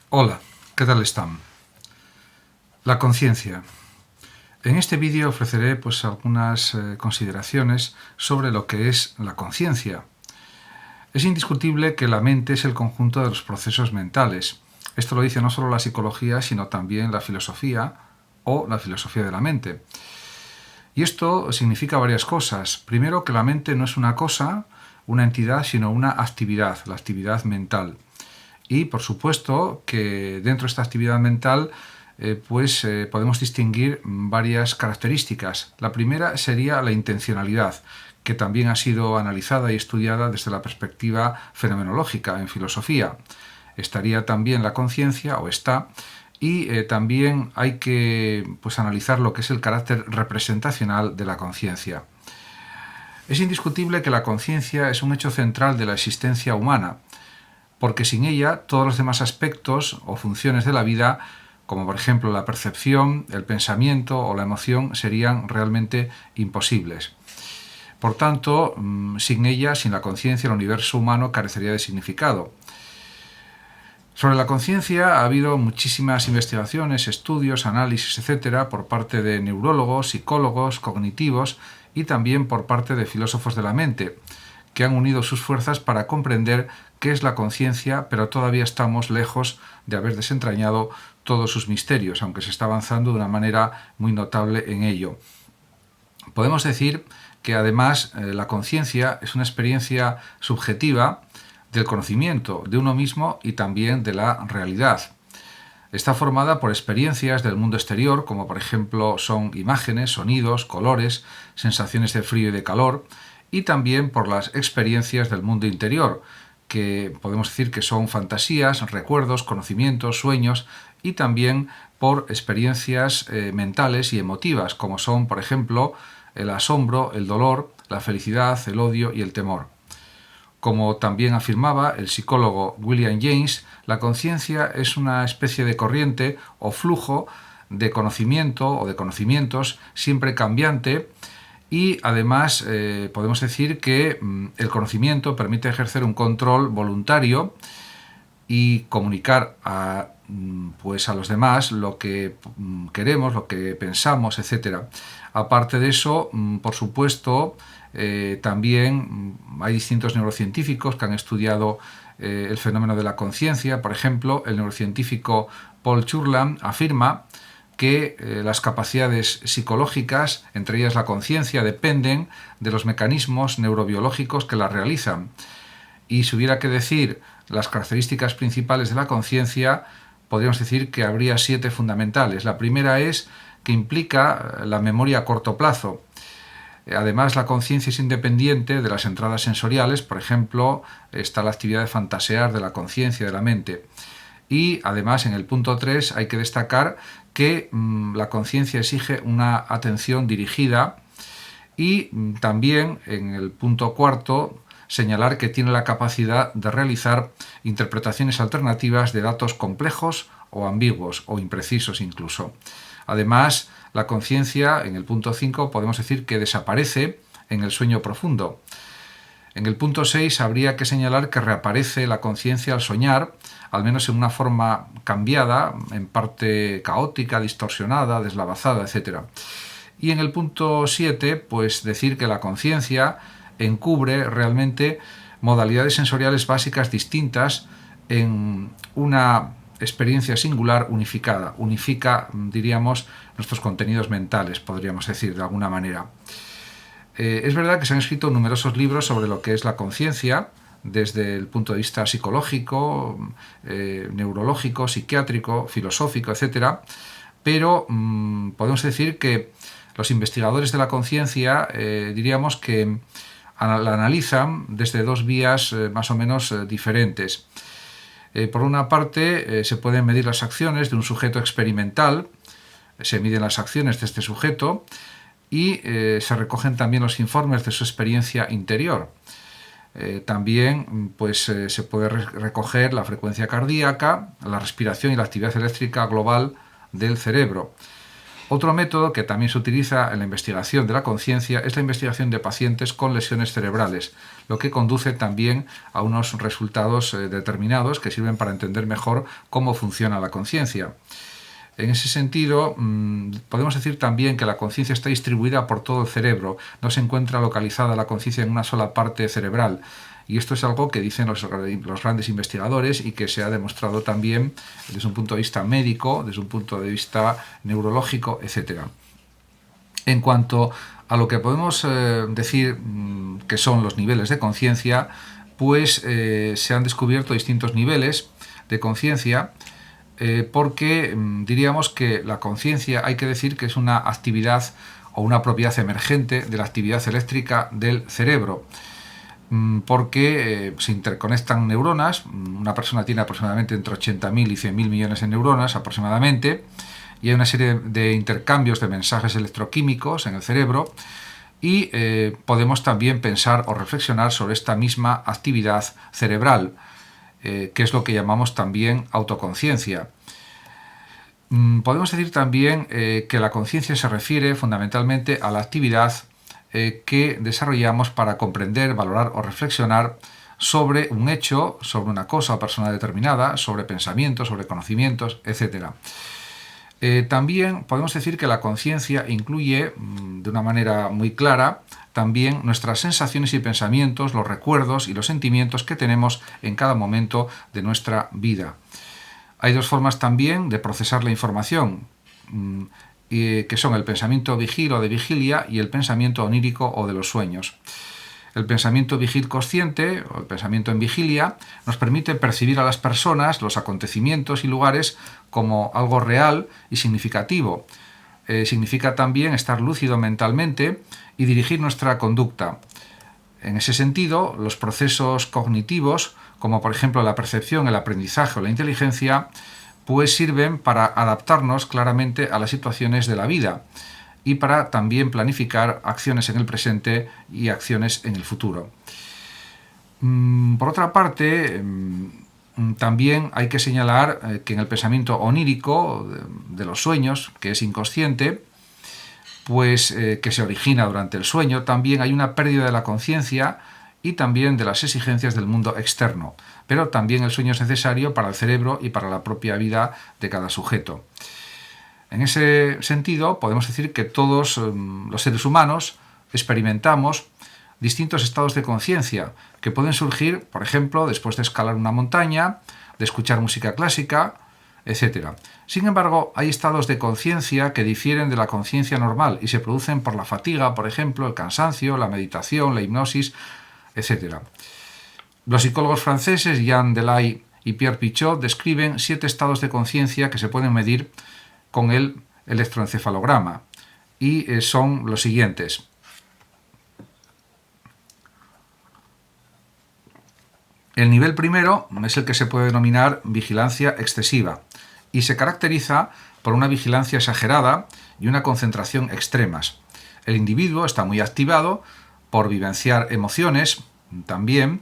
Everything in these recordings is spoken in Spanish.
Hola, ¿qué tal están? La conciencia. En este vídeo ofreceré algunas consideraciones sobre lo que es la conciencia. Es indiscutible que la mente es el conjunto de los procesos mentales. Esto lo dice no solo la psicología, sino también la filosofía o la filosofía de la mente. Y esto significa varias cosas. Primero, que la mente no es una cosa, una entidad, sino una actividad, la actividad mental. Y, por supuesto, que dentro de esta actividad mental podemos distinguir varias características. La primera sería la intencionalidad, que también ha sido analizada y estudiada desde la perspectiva fenomenológica en filosofía. Estaría también la conciencia, o está, y también hay que analizar lo que es el carácter representacional de la conciencia. Es indiscutible que la conciencia es un hecho central de la existencia humana, porque sin ella todos los demás aspectos o funciones de la vida, como por ejemplo la percepción, el pensamiento o la emoción, serían realmente imposibles. Por tanto, sin ella, sin la conciencia, el universo humano carecería de significado. Sobre la conciencia ha habido muchísimas investigaciones, estudios, análisis, etcétera, por parte de neurólogos, psicólogos, cognitivos y también por parte de filósofos de la mente, que han unido sus fuerzas para comprender qué es la conciencia, pero todavía estamos lejos de haber desentrañado todos sus misterios, aunque se está avanzando de una manera muy notable en ello. Podemos decir que además la conciencia es una experiencia subjetiva del conocimiento de uno mismo y también de la realidad. Está formada por experiencias del mundo exterior, como por ejemplo son imágenes, sonidos, colores, sensaciones de frío y de calor, y también por las experiencias del mundo interior, que podemos decir que son fantasías, recuerdos, conocimientos, sueños, y también por experiencias mentales y emotivas, como son, por ejemplo, el asombro, el dolor, la felicidad, el odio y el temor. Como también afirmaba el psicólogo William James, la conciencia es una especie de corriente o flujo de conocimiento o de conocimientos siempre cambiante, y además podemos decir que el conocimiento permite ejercer un control voluntario y comunicar a los demás lo que queremos, lo que pensamos, etcétera. Aparte de eso, por supuesto, también hay distintos neurocientíficos que han estudiado el fenómeno de la conciencia. Por ejemplo, el neurocientífico Paul Churland afirma que las capacidades psicológicas, entre ellas la conciencia, dependen de los mecanismos neurobiológicos que la realizan. Y si hubiera que decir las características principales de la conciencia, podríamos decir que habría 7 fundamentales. La primera es que implica la memoria a corto plazo. Además, la conciencia es independiente de las entradas sensoriales. Por ejemplo, está la actividad de fantasear de la conciencia, de la mente. Y además, en el punto 3 hay que destacar que la conciencia exige una atención dirigida, y también en el punto 4 señalar que tiene la capacidad de realizar interpretaciones alternativas de datos complejos o ambiguos o imprecisos incluso. Además, la conciencia, en el punto 5, podemos decir que desaparece en el sueño profundo. En el punto 6 habría que señalar que reaparece la conciencia al soñar, al menos en una forma cambiada, en parte caótica, distorsionada, deslavazada, etc. Y en el punto 7, pues decir que la conciencia encubre realmente modalidades sensoriales básicas distintas en una experiencia singular unificada. Unifica, diríamos, nuestros contenidos mentales, podríamos decir de alguna manera. Es verdad que se han escrito numerosos libros sobre lo que es la conciencia, desde el punto de vista psicológico, neurológico, psiquiátrico, filosófico, etc. Pero podemos decir que los investigadores de la conciencia diríamos que la analizan desde 2 vías más o menos diferentes. Por una parte, se pueden medir las acciones de un sujeto experimental, se miden las acciones de este sujeto y se recogen también los informes de su experiencia interior. También se puede recoger la frecuencia cardíaca, la respiración y la actividad eléctrica global del cerebro. Otro método que también se utiliza en la investigación de la conciencia es la investigación de pacientes con lesiones cerebrales, lo que conduce también a unos resultados determinados que sirven para entender mejor cómo funciona la conciencia. En ese sentido, podemos decir también que la conciencia está distribuida por todo el cerebro, no se encuentra localizada la conciencia en una sola parte cerebral. Y esto es algo que dicen los grandes investigadores y que se ha demostrado también desde un punto de vista médico, desde un punto de vista neurológico, etc. En cuanto a lo que podemos decir que son los niveles de conciencia, pues se han descubierto distintos niveles de conciencia, porque diríamos que la conciencia hay que decir que es una actividad o una propiedad emergente de la actividad eléctrica del cerebro, porque se interconectan neuronas. Una persona tiene aproximadamente entre 80.000 y 100.000 millones de neuronas aproximadamente, y hay una serie de intercambios de mensajes electroquímicos en el cerebro, y podemos también pensar o reflexionar sobre esta misma actividad cerebral, que es lo que llamamos también autoconciencia. Podemos decir también que la conciencia se refiere fundamentalmente a la actividad que desarrollamos para comprender, valorar o reflexionar sobre un hecho, sobre una cosa o persona determinada, sobre pensamientos, sobre conocimientos, etc. También podemos decir que la conciencia incluye, de una manera muy clara, también nuestras sensaciones y pensamientos, los recuerdos y los sentimientos que tenemos en cada momento de nuestra vida. Hay dos formas también de procesar la información, que son el pensamiento vigil o de vigilia y el pensamiento onírico o de los sueños. El pensamiento vigil consciente, o el pensamiento en vigilia, nos permite percibir a las personas, los acontecimientos y lugares como algo real y significativo. Significa también estar lúcido mentalmente y dirigir nuestra conducta. En ese sentido, los procesos cognitivos, como por ejemplo la percepción, el aprendizaje o la inteligencia, pues sirven para adaptarnos claramente a las situaciones de la vida y para también planificar acciones en el presente y acciones en el futuro. Por otra parte, también hay que señalar que en el pensamiento onírico de los sueños, que es inconsciente, pues que se origina durante el sueño, también hay una pérdida de la conciencia y también de las exigencias del mundo externo. Pero también el sueño es necesario para el cerebro y para la propia vida de cada sujeto. En ese sentido, podemos decir que todos los seres humanos experimentamos distintos estados de conciencia que pueden surgir, por ejemplo, después de escalar una montaña, de escuchar música clásica, etc. Sin embargo, hay estados de conciencia que difieren de la conciencia normal y se producen por la fatiga, por ejemplo, el cansancio, la meditación, la hipnosis, etc. Los psicólogos franceses Jean Delay y Pierre Pichot describen 7 estados de conciencia que se pueden medir con el electroencefalograma, y son los siguientes. El nivel primero es el que se puede denominar vigilancia excesiva y se caracteriza por una vigilancia exagerada y una concentración extremas. El individuo está muy activado por vivenciar emociones también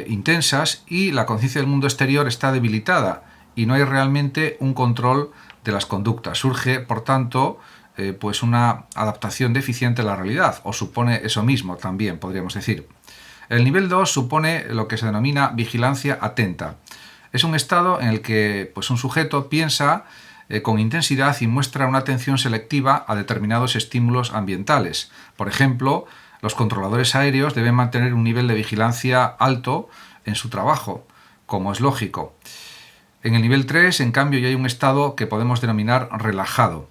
intensas, y la conciencia del mundo exterior está debilitada y no hay realmente un control de las conductas. Surge, por tanto, pues una adaptación deficiente a la realidad, o supone eso mismo también, podríamos decir. El nivel 2 supone lo que se denomina vigilancia atenta. Es un estado en el que pues, un sujeto piensa con intensidad y muestra una atención selectiva a determinados estímulos ambientales. Por ejemplo, los controladores aéreos deben mantener un nivel de vigilancia alto en su trabajo, como es lógico. En el nivel 3, en cambio, ya hay un estado que podemos denominar relajado.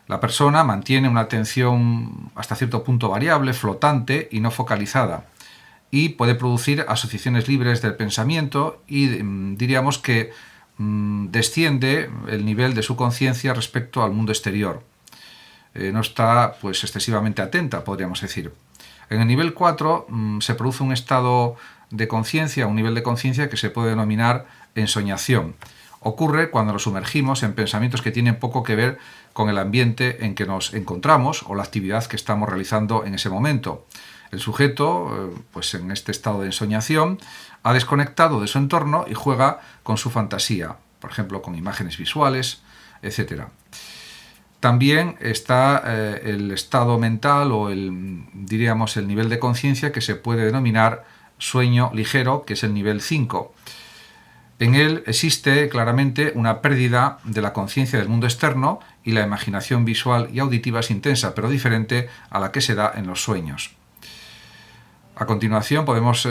La persona mantiene una atención hasta cierto punto variable, flotante y no focalizada, y puede producir asociaciones libres del pensamiento y diríamos que desciende el nivel de su conciencia respecto al mundo exterior. No está pues excesivamente atenta, podríamos decir. En el nivel 4 se produce un estado de conciencia, un nivel de conciencia que se puede denominar ensoñación. Ocurre cuando nos sumergimos en pensamientos que tienen poco que ver con el ambiente en que nos encontramos o la actividad que estamos realizando en ese momento. El sujeto, pues en este estado de ensoñación, ha desconectado de su entorno y juega con su fantasía, por ejemplo, con imágenes visuales, etc. También está el estado mental o diríamos el nivel de conciencia que se puede denominar sueño ligero, que es el nivel 5. En él existe claramente una pérdida de la conciencia del mundo externo y la imaginación visual y auditiva es intensa, pero diferente a la que se da en los sueños. A continuación podemos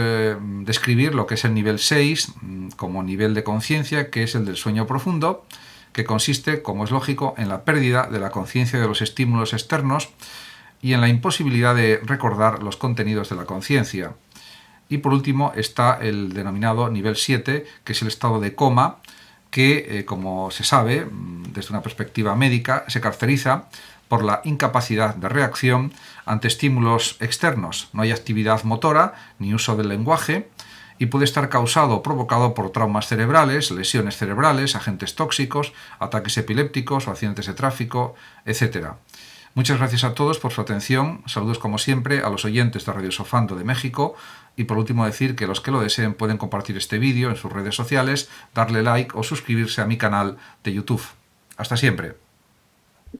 describir lo que es el nivel 6 como nivel de conciencia, que es el del sueño profundo, que consiste, como es lógico, en la pérdida de la conciencia de los estímulos externos y en la imposibilidad de recordar los contenidos de la conciencia. Y por último está el denominado nivel 7, que es el estado de coma, que, como se sabe, desde una perspectiva médica, se caracteriza por la incapacidad de reacción ante estímulos externos. No hay actividad motora ni uso del lenguaje y puede estar causado o provocado por traumas cerebrales, lesiones cerebrales, agentes tóxicos, ataques epilépticos o accidentes de tráfico, etc. Muchas gracias a todos por su atención. Saludos como siempre a los oyentes de Radio Sofando de México. Y por último decir que los que lo deseen pueden compartir este vídeo en sus redes sociales, darle like o suscribirse a mi canal de YouTube. Hasta siempre.